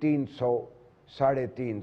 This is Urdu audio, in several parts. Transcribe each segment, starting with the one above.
300, 350,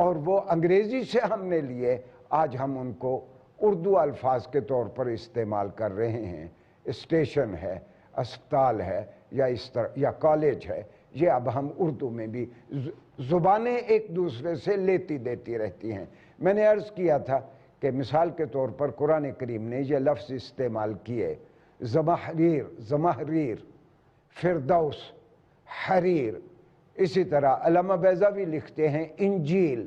اور وہ انگریزی سے ہم نے لیے، آج ہم ان کو اردو الفاظ کے طور پر استعمال کر رہے ہیں۔ اسٹیشن ہے، اسپتال ہے، یا اس طرح یا کالج ہے، یہ اب ہم اردو میں بھی زبانیں ایک دوسرے سے لیتی دیتی رہتی ہیں۔ میں نے عرض کیا تھا کہ مثال کے طور پر قرآن کریم نے یہ لفظ استعمال کیے، زمحریر، فردوس، حریر۔ اسی طرح علامہ بیضاوی لکھتے ہیں انجیل،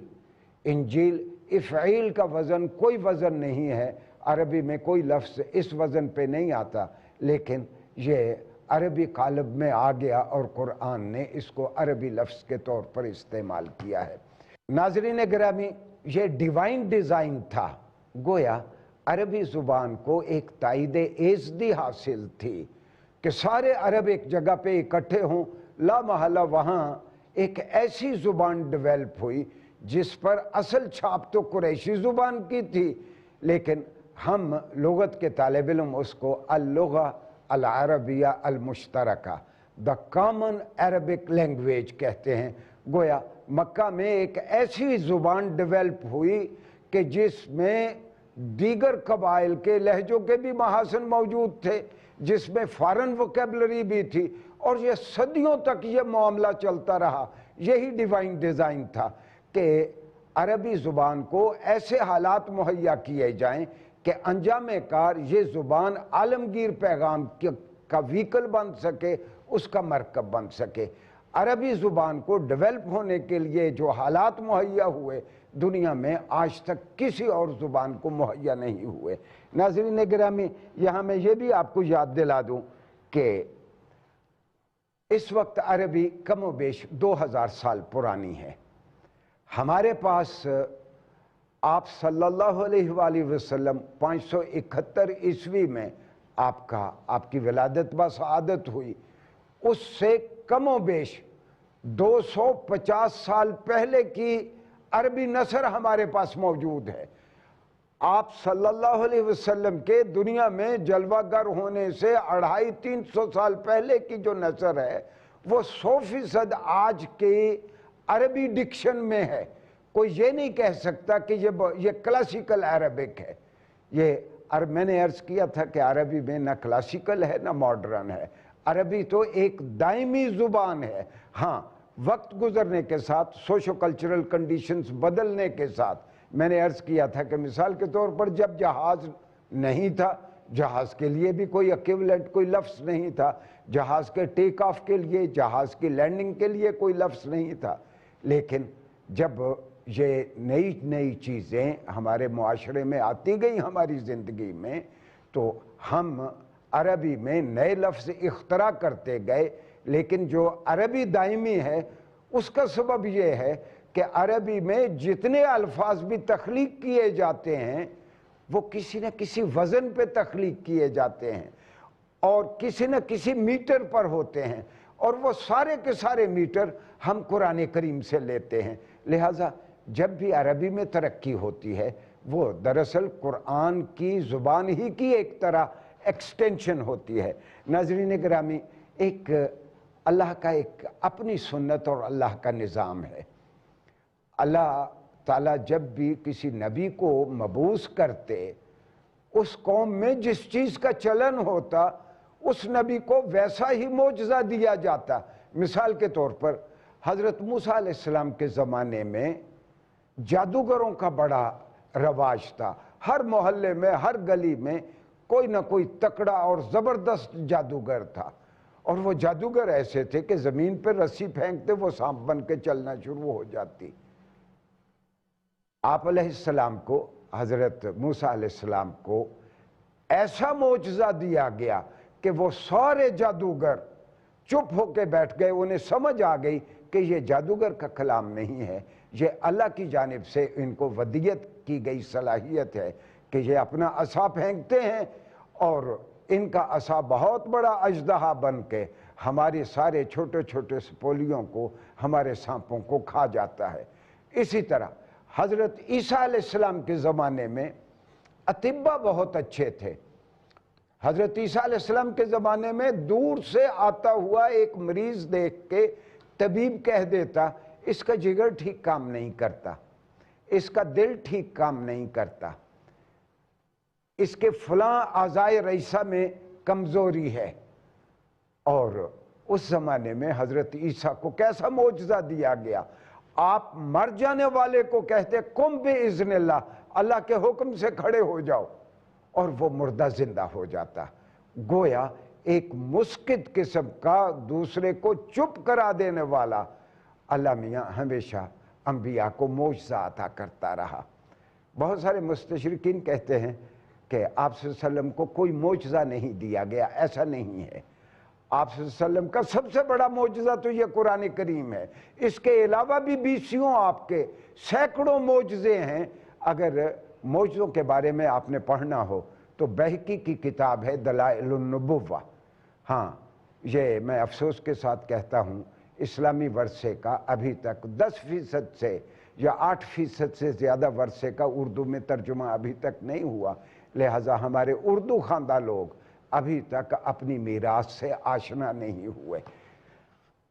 انجیل افعیل کا وزن کوئی وزن نہیں ہے، عربی میں کوئی لفظ اس وزن پہ نہیں آتا، لیکن یہ عربی قالب میں آ گیا اور قرآن نے اس کو عربی لفظ کے طور پر استعمال کیا ہے۔ ناظرین گرامی، یہ ڈیوائن ڈیزائن تھا، گویا عربی زبان کو ایک تائید ایزدی حاصل تھی کہ سارے عرب ایک جگہ پہ اکٹھے ہوں، لا محالہ وہاں ایک ایسی زبان ڈیولپ ہوئی جس پر اصل چھاپ تو قریشی زبان کی تھی، لیکن ہم لغت کے طالب علم اس کو اللغہ العربیہ المشترکہ، دا کامن عربک لینگویج کہتے ہیں۔ گویا مکہ میں ایک ایسی زبان ڈیولپ ہوئی کہ جس میں دیگر قبائل کے لہجوں کے بھی محاسن موجود تھے، جس میں فارن ووکیبلری بھی تھی، اور یہ صدیوں تک یہ معاملہ چلتا رہا۔ یہی ڈیوائن ڈیزائن تھا کہ عربی زبان کو ایسے حالات مہیا کیے جائیں کہ انجام کار یہ زبان عالمگیر پیغام کا ویکل بن سکے، اس کا مرکب بن سکے۔ عربی زبان کو ڈیولپ ہونے کے لیے جو حالات مہیا ہوئے، دنیا میں آج تک کسی اور زبان کو مہیا نہیں ہوئے۔ ناظرین گرامی، یہاں میں یہ بھی آپ کو یاد دلا دوں کہ اس وقت عربی کم و بیش 2000 سال پرانی ہے۔ ہمارے پاس آپ صلی اللہ علیہ وآلہ وسلم 571 عیسوی میں آپ کی ولادت بسعادت ہوئی، اس سے کم و بیش 250 سال پہلے کی عربی نثر ہمارے پاس موجود ہے۔ آپ صلی اللہ علیہ وسلم کے دنیا میں جلوہ گر ہونے سے 250-300 سال پہلے کی جو نثر ہے، وہ 100% آج کے عربی ڈکشن میں ہے۔ کوئی یہ نہیں کہہ سکتا کہ یہ کلاسیکل عربک ہے۔ میں نے عرض کیا تھا کہ عربی میں نہ کلاسیکل ہے نہ ماڈرن ہے، عربی تو ایک دائمی زبان ہے۔ ہاں، وقت گزرنے کے ساتھ، سوشو کلچرل کنڈیشنز بدلنے کے ساتھ، میں نے عرض کیا تھا کہ مثال کے طور پر جب جہاز نہیں تھا، جہاز کے لیے بھی کوئی ایکویولنٹ کوئی لفظ نہیں تھا، جہاز کے ٹیک آف کے لیے، جہاز کی لینڈنگ کے لیے کوئی لفظ نہیں تھا، لیکن جب یہ نئی چیزیں ہمارے معاشرے میں آتی گئیں ہماری زندگی میں، تو ہم عربی میں نئے لفظ اختراع کرتے گئے، لیکن جو عربی دائمی ہے اس کا سبب یہ ہے کہ عربی میں جتنے الفاظ بھی تخلیق کیے جاتے ہیں وہ کسی نہ کسی وزن پہ تخلیق کیے جاتے ہیں اور کسی نہ کسی میٹر پر ہوتے ہیں، اور وہ سارے کے سارے میٹر ہم قرآن کریم سے لیتے ہیں۔ لہٰذا جب بھی عربی میں ترقی ہوتی ہے، وہ دراصل قرآن کی زبان ہی کی ایک طرح ایکسٹینشن ہوتی ہے۔ ناظرین گرامی، اللہ کا ایک اپنی سنت اور اللہ کا نظام ہے۔ اللہ تعالیٰ جب بھی کسی نبی کو مبعوث کرتے، اس قوم میں جس چیز کا چلن ہوتا، اس نبی کو ویسا ہی معجزہ دیا جاتا۔ مثال کے طور پر حضرت موسیٰ علیہ السلام کے زمانے میں جادوگروں کا بڑا رواج تھا۔ ہر محلے میں، ہر گلی میں کوئی نہ کوئی تکڑا اور زبردست جادوگر تھا، اور وہ جادوگر ایسے تھے کہ زمین پر رسی پھینکتے وہ سانپ بن کے چلنا شروع ہو جاتی۔ آپ علیہ السلام کو، حضرت موسیٰ علیہ السلام کو ایسا معجزہ دیا گیا کہ وہ سارے جادوگر چپ ہو کے بیٹھ گئے۔ انہیں سمجھ آ گئی کہ یہ جادوگر کا کلام نہیں ہے، یہ اللہ کی جانب سے ان کو ودیت کی گئی صلاحیت ہے کہ یہ اپنا عصا پھینکتے ہیں اور ان کا عصا بہت اجدہا اژدہا بن کے ہمارے سارے چھوٹے چھوٹے سپولیوں کو، ہمارے سانپوں کو کھا جاتا ہے۔ اسی طرح حضرت عیسیٰ علیہ السلام کے زمانے میں اطباء بہت اچھے تھے۔ حضرت عیسیٰ علیہ السلام کے زمانے میں دور سے آتا ہوا ایک مریض دیکھ کے طبیب کہہ دیتا، اس کا جگر ٹھیک کام نہیں کرتا، اس کا دل ٹھیک کام نہیں کرتا، اس کے فلاں اعضائے رئیسہ میں کمزوری ہے۔ اور اس زمانے میں حضرت عیسیٰ کو کیسا معجزہ دیا گیا، آپ مر جانے والے کو کہتے قم بِإِذْنِ اللہ، اللہ کے حکم سے کھڑے ہو جاؤ، اور وہ مردہ زندہ ہو جاتا۔ گویا ایک مسکت قسم کا دوسرے کو چپ کرا دینے والا اللہ میاں ہمیشہ انبیاء کو معجزہ عطا کرتا رہا۔ بہت سارے مستشرقین کہتے ہیں کہ آپ صلی اللہ علیہ وسلم کو کوئی معجزہ نہیں دیا گیا، ایسا نہیں ہے۔ آپ صلی اللہ علیہ وسلم کا سب سے بڑا معجزہ تو یہ قرآن کریم ہے، اس کے علاوہ بھی بیسیوں آپ کے سینکڑوں معجزے ہیں۔ اگر معجزوں کے بارے میں آپ نے پڑھنا ہو تو بہقی کی کتاب ہے دلائل النبوہ۔ ہاں، یہ میں افسوس کے ساتھ کہتا ہوں، اسلامی ورثے کا ابھی تک 10% سے یا 8% سے زیادہ ورثے کا اردو میں ترجمہ ابھی تک نہیں ہوا، لہٰذا ہمارے اردو خواندہ لوگ ابھی تک اپنی میراث سے آشنا نہیں ہوئے۔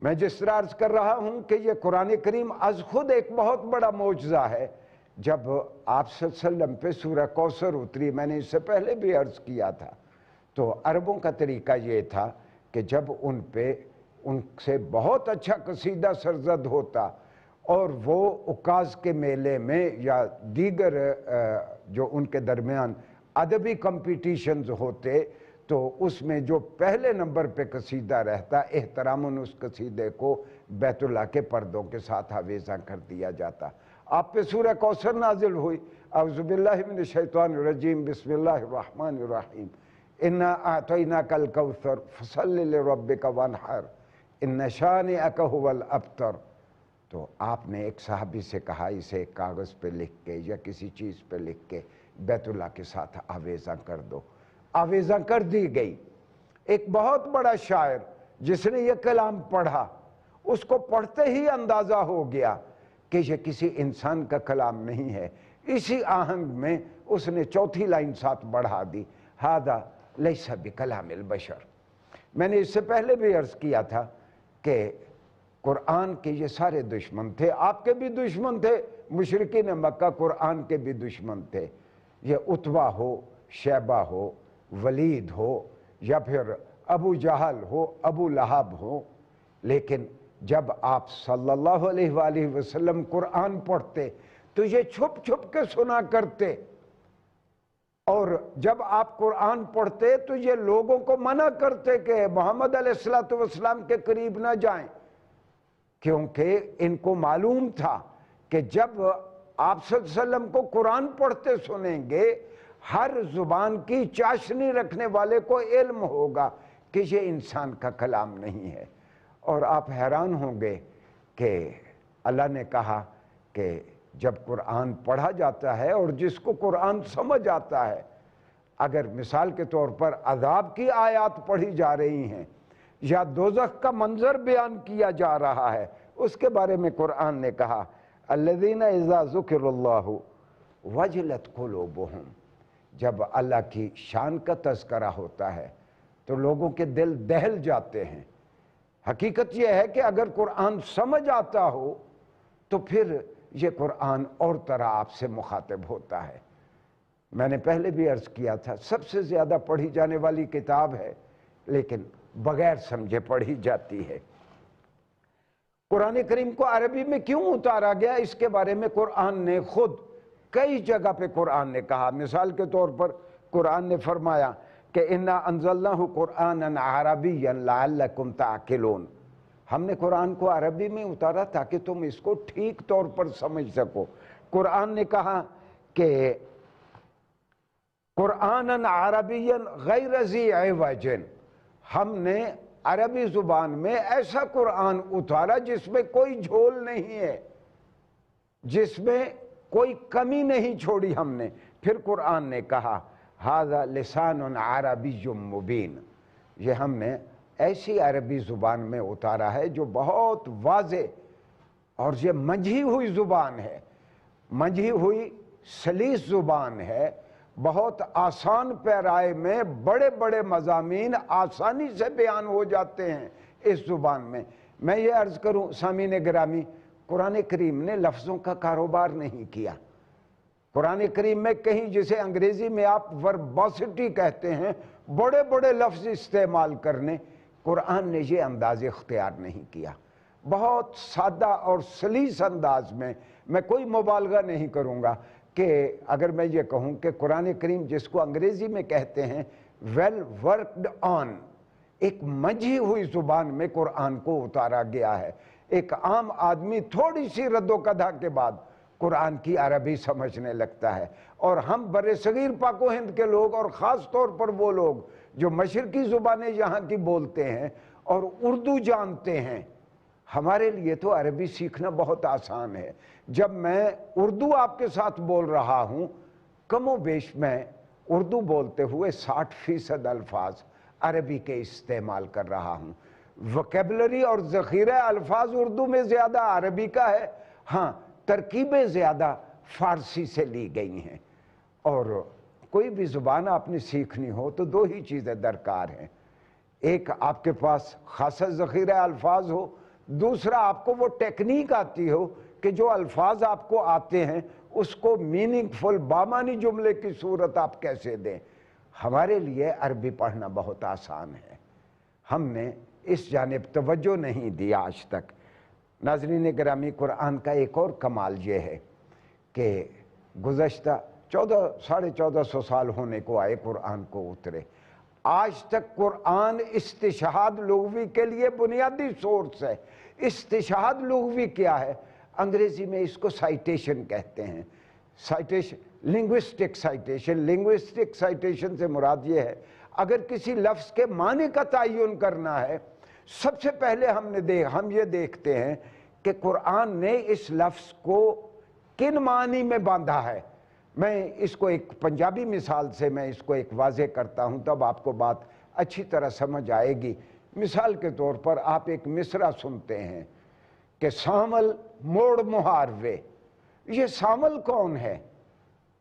میں جس طرح عرض کر رہا ہوں کہ یہ قرآن کریم از خود ایک بہت بڑا معجزہ ہے۔ جب آپ صلی اللہ علیہ وسلم پہ سورہ کوثر اتری، میں نے اس سے پہلے بھی عرض کیا تھا، تو عربوں کا طریقہ یہ تھا کہ جب ان پہ ان سے بہت اچھا قصیدہ سرزد ہوتا اور وہ عکاظ کے میلے میں یا دیگر جو ان کے درمیان ادبی کمپٹیشنز ہوتے تو اس میں جو پہلے نمبر پہ قصیدہ رہتا، احتراماً اس قصیدے کو بیت اللہ کے پردوں کے ساتھ آویزاں کر دیا جاتا۔ آپ پہ سورہ کوثر نازل ہوئی، اعوذ باللہ من الشیطان الرجیم، بسم اللہ الرحمن الرحیم، اِنَّا أَعْطَيْنَاكَ الْكَوْثَرَ فَصَلِّ لِرَبِّكَ وَانْحَرْ إِنَّ شَانِئَكَ هُوَ الْأَبْتَرُ۔ تو آپ نے ایک صحابی سے کہا اسے ایک کاغذ پہ لکھ کے یا کسی چیز پہ لکھ کے بیت اللہ کے ساتھ آویزاں کر دو۔ آویزاں کر دی گئی۔ ایک بہت بڑا شاعر جس نے یہ کلام پڑھا، اس کو پڑھتے ہی اندازہ ہو گیا کہ یہ کسی انسان کا کلام نہیں ہے۔ اسی آہنگ میں اس نے چوتھی لائن ساتھ بڑھا دی، ھذا لیس بکلام البشر۔ میں نے اس سے پہلے بھی عرض کیا تھا کہ قرآن کے یہ سارے دشمن تھے، آپ کے بھی دشمن تھے، مشرکین مکہ قرآن کے بھی دشمن تھے، یہ عتبہ ہو، شیبہ ہو، ولید ہو، یا پھر ابو جہل ہو، ابو لہب ہو۔ لیکن جب آپ صلی اللہ علیہ وآلہ وسلم قرآن پڑھتے تو یہ چھپ چھپ کے سنا کرتے، اور جب آپ قرآن پڑھتے تو یہ لوگوں کو منع کرتے کہ محمد علیہ السلام کے قریب نہ جائیں، کیونکہ ان کو معلوم تھا کہ جب آپ صلی اللہ علیہ وسلم کو قرآن پڑھتے سنیں گے، ہر زبان کی چاشنی رکھنے والے کو علم ہوگا کہ یہ انسان کا کلام نہیں ہے۔ اور آپ حیران ہوں گے کہ اللہ نے کہا کہ جب قرآن پڑھا جاتا ہے اور جس کو قرآن سمجھ آتا ہے، اگر مثال کے طور پر عذاب کی آیات پڑھی جا رہی ہیں یا دوزخ کا منظر بیان کیا جا رہا ہے، اس کے بارے میں قرآن نے کہا الذین اذا ذکر اللہ وجلت قلوبہم۔ جب اللہ کی شان کا تذکرہ ہوتا ہے تو لوگوں کے دل دہل جاتے ہیں۔ حقیقت یہ ہے کہ اگر قرآن سمجھ آتا ہو تو پھر یہ قرآن اور طرح آپ سے مخاطب ہوتا ہے۔ میں نے پہلے بھی عرض کیا تھا، سب سے زیادہ پڑھی جانے والی کتاب ہے، لیکن بغیر سمجھے پڑھی جاتی ہے۔ قرآن کریم کو عربی میں کیوں اتارا گیا، اس کے بارے میں قرآن نے خود کئی جگہ پہ قرآن نے کہا۔ مثال کے طور پر قرآن نے فرمایا کہ اِنَّا أَنزَلْنَاهُ قُرْآنًا عَرَبِيًّا لَعَلَّكُمْ تَعْقِلُونَ۔ ہم نے قرآن کو عربی میں اتارا تاکہ تم اس کو ٹھیک طور پر سمجھ سکو۔ قرآن نے کہا کہ قرآنًا عربیًا غیر ذی عوج، ہم نے عربی زبان میں ایسا قرآن اتارا جس میں کوئی جھول نہیں ہے، جس میں کوئی کمی نہیں چھوڑی ہم نے۔ پھر قرآن نے کہا ھذا لسان عربی مبین، یہ ہم نے ایسی عربی زبان میں اتارا ہے جو بہت واضح اور یہ منجھی ہوئی زبان ہے، منجھی ہوئی سلیس زبان ہے، بہت آسان پیرائے میں بڑے بڑے مضامین آسانی سے بیان ہو جاتے ہیں اس زبان میں۔ میں یہ عرض کروں سامعین گرامی، قرآن کریم نے لفظوں کا کاروبار نہیں کیا۔ قرآن کریم میں کہیں جسے انگریزی میں آپ وربوسٹی کہتے ہیں، بڑے بڑے لفظ استعمال کرنے، قرآن نے یہ انداز اختیار نہیں کیا۔ بہت سادہ اور سلیس انداز میں کوئی مبالغہ نہیں کروں گا کہ اگر میں یہ کہوں کہ قرآن کریم جس کو انگریزی میں کہتے ہیں ویل ورکڈ آن، ایک منجھی ہوئی زبان میں قرآن کو اتارا گیا ہے۔ ایک عام آدمی تھوڑی سی رد و قدح کے بعد قرآن کی عربی سمجھنے لگتا ہے، اور ہم برصغیر پاک و ہند کے لوگ، اور خاص طور پر وہ لوگ جو مشرقی زبانیں یہاں کی بولتے ہیں اور اردو جانتے ہیں، ہمارے لیے تو عربی سیکھنا بہت آسان ہے۔ جب میں اردو آپ کے ساتھ بول رہا ہوں، کم و بیش میں اردو بولتے ہوئے 60% الفاظ عربی کے استعمال کر رہا ہوں۔ وکیبلری اور ذخیرہ الفاظ اردو میں زیادہ عربی کا ہے، ہاں ترکیبیں زیادہ فارسی سے لی گئی ہیں۔ اور کوئی بھی زبان آپ نے سیکھنی ہو تو دو ہی چیزیں درکار ہیں، ایک آپ کے پاس خاصا ذخیرہ الفاظ ہو، دوسرا آپ کو وہ ٹیکنیک آتی ہو کہ جو الفاظ آپ کو آتے ہیں اس کو میننگ فل بامانی جملے کی صورت آپ کیسے دیں۔ ہمارے لیے عربی پڑھنا بہت آسان ہے، ہم نے اس جانب توجہ نہیں دی آج تک۔ ناظرین گرامی، قرآن کا ایک اور کمال یہ ہے کہ گزشتہ 1400 سال ہونے کو آئے قرآن کو اترے، آج تک قرآن استشہاد لغوی کے لیے بنیادی سورس ہے۔ استشہاد لغوی کیا ہے؟ انگریزی میں اس کو سائٹیشن کہتے ہیں، citation, linguistic citation. Linguistic citation سے مراد یہ ہے اگر کسی لفظ کے معنی کا تعین کرنا ہے، سب سے پہلے ہم یہ دیکھتے ہیں کہ قرآن نے اس لفظ کو کن معنی میں باندھا ہے۔ میں اس کو ایک پنجابی مثال سے میں اس کو ایک واضح کرتا ہوں، تب آپ کو بات اچھی طرح سمجھ آئے گی۔ مثال کے طور پر آپ ایک مصرع سنتے ہیں کہ سامل موڑ مہاروے۔ یہ سامل کون ہے؟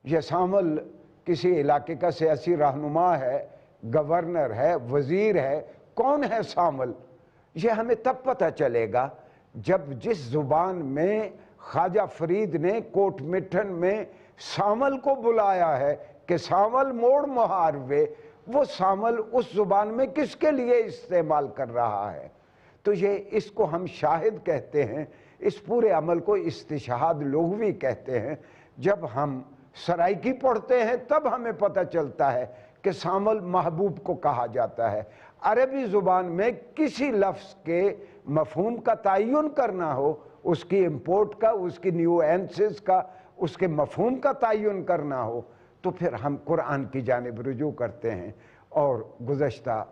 یہ سامل کسی علاقے کا سیاسی رہنما ہے، گورنر ہے، وزیر ہے۔ کون ہے سامل؟ یہ ہمیں تب پتہ چلے گا جب جس زبان میں خواجہ فرید نے کوٹ مٹھن میں سامل کو بلایا ہے کہ سامل موڑ مہاروے، وہ سامل اس زبان میں کس کے لیے استعمال کر رہا ہے؟ تو یہ اس کو ہم شاہد کہتے ہیں، اس پورے عمل کو استشہاد لغوی کہتے ہیں۔ جب ہم سرائکی پڑھتے ہیں تب ہمیں پتہ چلتا ہے کہ سامل محبوب کو کہا جاتا ہے۔ عربی زبان میں کسی لفظ کے مفہوم کا تعین کرنا ہو، اس کی امپورٹ کا، اس کی نیوئنسز کا، اس کے مفہوم کا تعین کرنا ہو، تو پھر ہم قرآن کی جانب رجوع کرتے ہیں۔ اور گزشتہ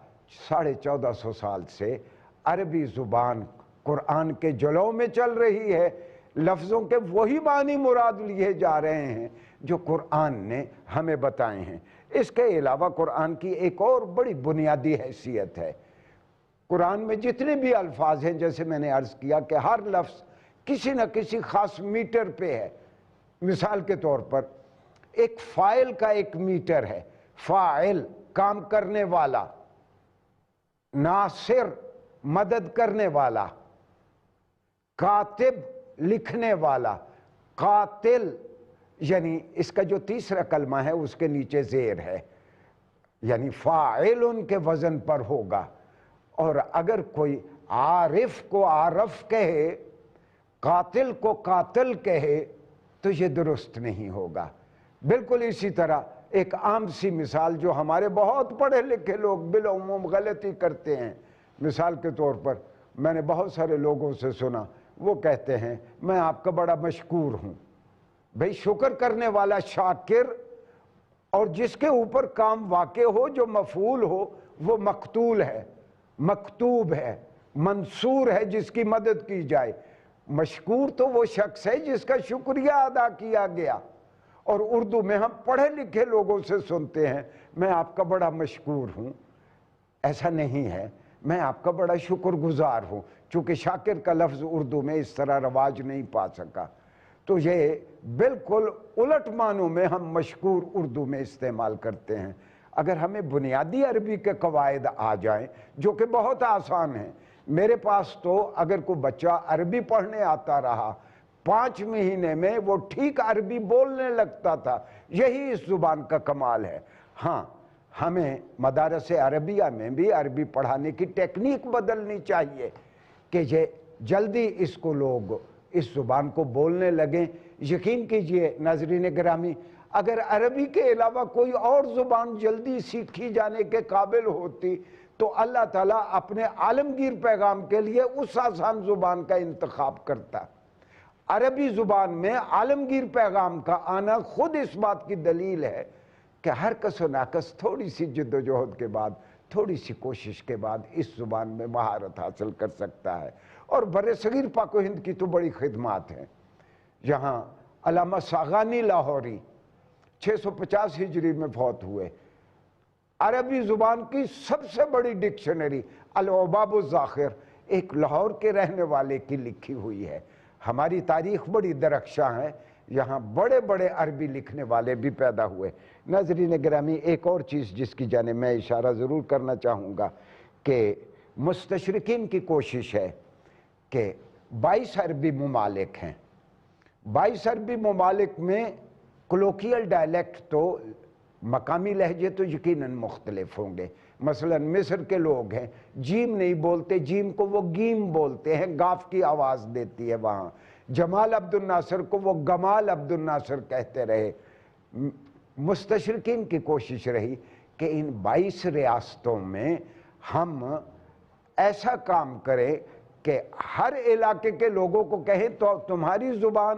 1450 سال سے عربی زبان قرآن کے جلوں میں چل رہی ہے، لفظوں کے وہی معنی مراد لیے جا رہے ہیں جو قرآن نے ہمیں بتائے ہیں۔ اس کے علاوہ قرآن کی ایک اور بڑی بنیادی حیثیت ہے۔ قرآن میں جتنے بھی الفاظ ہیں، جیسے میں نے عرض کیا کہ ہر لفظ کسی نہ کسی خاص میٹر پہ ہے۔ مثال کے طور پر ایک فاعل کا ایک میٹر ہے، فاعل کام کرنے والا، ناصر مدد کرنے والا، کاتب لکھنے والا، قاتل یعنی اس کا جو تیسرا کلمہ ہے اس کے نیچے زیر ہے، یعنی فاعل ان کے وزن پر ہوگا۔ اور اگر کوئی عارف کو عارف کہے، قاتل کو قاتل کہے تو یہ درست نہیں ہوگا۔ بالکل اسی طرح ایک عام سی مثال جو ہمارے بہت پڑھے لکھے لوگ بالعموم غلطی کرتے ہیں، مثال کے طور پر میں نے بہت سارے لوگوں سے سنا، وہ کہتے ہیں میں آپ کا بڑا مشکور ہوں۔ بھئی شکر کرنے والا شاکر، اور جس کے اوپر کام واقع ہو، جو مفعول ہو، وہ مقتول ہے، مکتوب ہے، منصور ہے، جس کی مدد کی جائے۔ مشکور تو وہ شخص ہے جس کا شکریہ ادا کیا گیا۔ اور اردو میں ہم پڑھے لکھے لوگوں سے سنتے ہیں میں آپ کا بڑا مشکور ہوں۔ ایسا نہیں ہے، میں آپ کا بڑا شکر گزار ہوں، چونکہ شاکر کا لفظ اردو میں اس طرح رواج نہیں پا سکا۔ تو یہ بالکل الٹ معنوں میں ہم مشکور اردو میں استعمال کرتے ہیں۔ اگر ہمیں بنیادی عربی کے قواعد آ جائیں جو کہ بہت آسان ہیں، میرے پاس تو اگر کوئی بچہ عربی پڑھنے آتا رہا 5 مہینے میں وہ ٹھیک عربی بولنے لگتا تھا۔ یہی اس زبان کا کمال ہے۔ ہاں، ہمیں مدارس عربیہ میں بھی عربی پڑھانے کی ٹیکنیک بدلنی چاہیے کہ یہ جلدی اس کو لوگ اس زبان کو بولنے لگیں۔ یقین کیجئے ناظرین گرامی، اگر عربی کے علاوہ کوئی اور زبان جلدی سیکھی جانے کے قابل ہوتی تو اللہ تعالیٰ اپنے عالمگیر پیغام کے لیے اس آسان زبان کا انتخاب کرتا۔ عربی زبان میں عالمگیر پیغام کا آنا خود اس بات کی دلیل ہے کہ ہر کس و ناکس تھوڑی سی جد و جہد کے بعد، تھوڑی سی کوشش کے بعد اس زبان میں مہارت حاصل کر سکتا ہے۔ اور برصغیر پاک و ہند کی تو بڑی خدمات ہیں۔ یہاں علامہ ساغانی لاہوری 650 ہجری میں فوت ہوئے۔ عربی زبان کی سب سے بڑی ڈکشنری العباب الزاخر ایک لاہور کے رہنے والے کی لکھی ہوئی ہے۔ ہماری تاریخ بڑی درخشاں ہے، یہاں بڑے بڑے عربی لکھنے والے بھی پیدا ہوئے۔ ناظرین گرامی، ایک اور چیز جس کی جانب میں اشارہ ضرور کرنا چاہوں گا کہ مستشرقین کی کوشش ہے کہ 22 عربی ممالک ہیں۔ 22 عربی ممالک میں کلوکیل ڈائلیکٹ تو مقامی لہجے تو یقیناً مختلف ہوں گے۔ مثلا مصر کے لوگ ہیں، جیم نہیں بولتے، جیم کو وہ گیم بولتے ہیں، گاف کی آواز دیتی ہے وہاں۔ جمال عبد الناصر کو وہ گمال عبد الناصر کہتے رہے۔ مستشرقین کی کوشش رہی کہ ان 22 ریاستوں میں ہم ایسا کام کریں کہ ہر علاقے کے لوگوں کو کہیں تو تمہاری زبان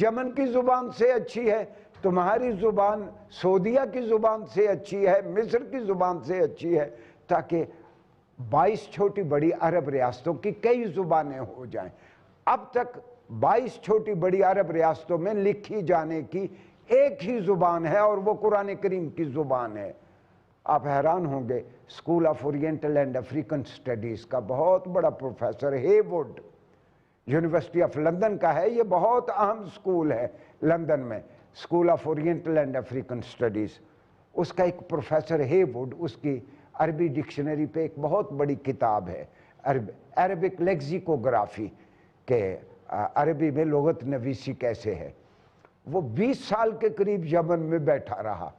یمن کی زبان سے اچھی ہے، تمہاری زبان سعودیہ کی زبان سے اچھی ہے، مصر کی زبان سے اچھی ہے، تاکہ 22 چھوٹی بڑی عرب ریاستوں کی کئی زبانیں ہو جائیں۔ اب تک 22 چھوٹی بڑی عرب ریاستوں میں لکھی جانے کی ایک ہی زبان ہے اور وہ قرآن کریم کی زبان ہے۔ آپ حیران ہوں گے، school of oriental and African studies کا بہت بڑا پروفیسر ہے ووڈ، یونیورسٹی آف لندن کا ہے، یہ بہت اہم اسکول ہے لندن میں، school of oriental and African studies. اس کا ایک پروفیسر ہے ووڈ، اس کی عربی ڈکشنری پہ ایک بہت بڑی کتاب ہے عربک لیکزیکوگرافی، کہ عربی میں لغت نویسی کیسے ہے۔ وہ 20 سال کے قریب یمن میں بیٹھا رہا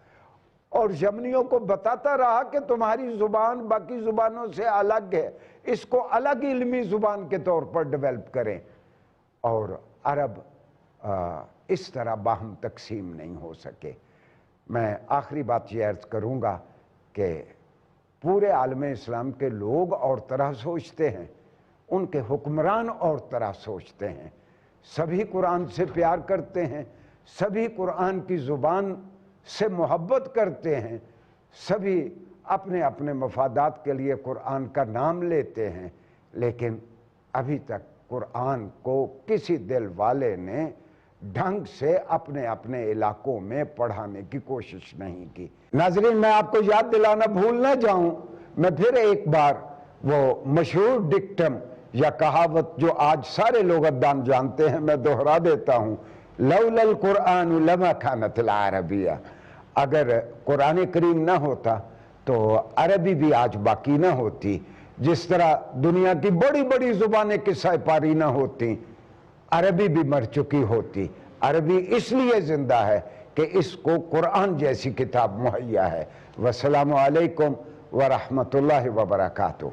اور یمنیوں کو بتاتا رہا کہ تمہاری زبان باقی زبانوں سے الگ ہے، اس کو الگ علمی زبان کے طور پر ڈیولپ کریں۔ اور عرب اس طرح باہم تقسیم نہیں ہو سکے۔ میں آخری بات یہ عرض کروں گا کہ پورے عالم اسلام کے لوگ اور طرح سوچتے ہیں، ان کے حکمران اور طرح سوچتے ہیں، سبھی قرآن سے پیار کرتے ہیں، سبھی قرآن کی زبان سے محبت کرتے ہیں، سبھی اپنے اپنے مفادات کے لیے قرآن کا نام لیتے ہیں، لیکن ابھی تک قرآن کو کسی دل والے نے ڈھنگ سے اپنے اپنے علاقوں میں پڑھانے کی کوشش نہیں کی۔ ناظرین، میں آپ کو یاد دلانا بھول نہ جاؤں، میں پھر ایک بار وہ مشہور ڈکٹم یا کہاوت جو آج سارے لغت دان جانتے ہیں میں دہرا دیتا ہوں، لولا القرآن لما كانت العربیہ۔ اگر قرآن کریم نہ ہوتا تو عربی بھی آج باقی نہ ہوتی، جس طرح دنیا کی بڑی بڑی زبانیں قصہ پاری نہ ہوتی، عربی بھی مر چکی ہوتی۔ عربی اس لیے زندہ ہے کہ اس کو قرآن جیسی کتاب مہیا ہے۔ والسلام علیکم ورحمۃ اللہ وبرکاتہ۔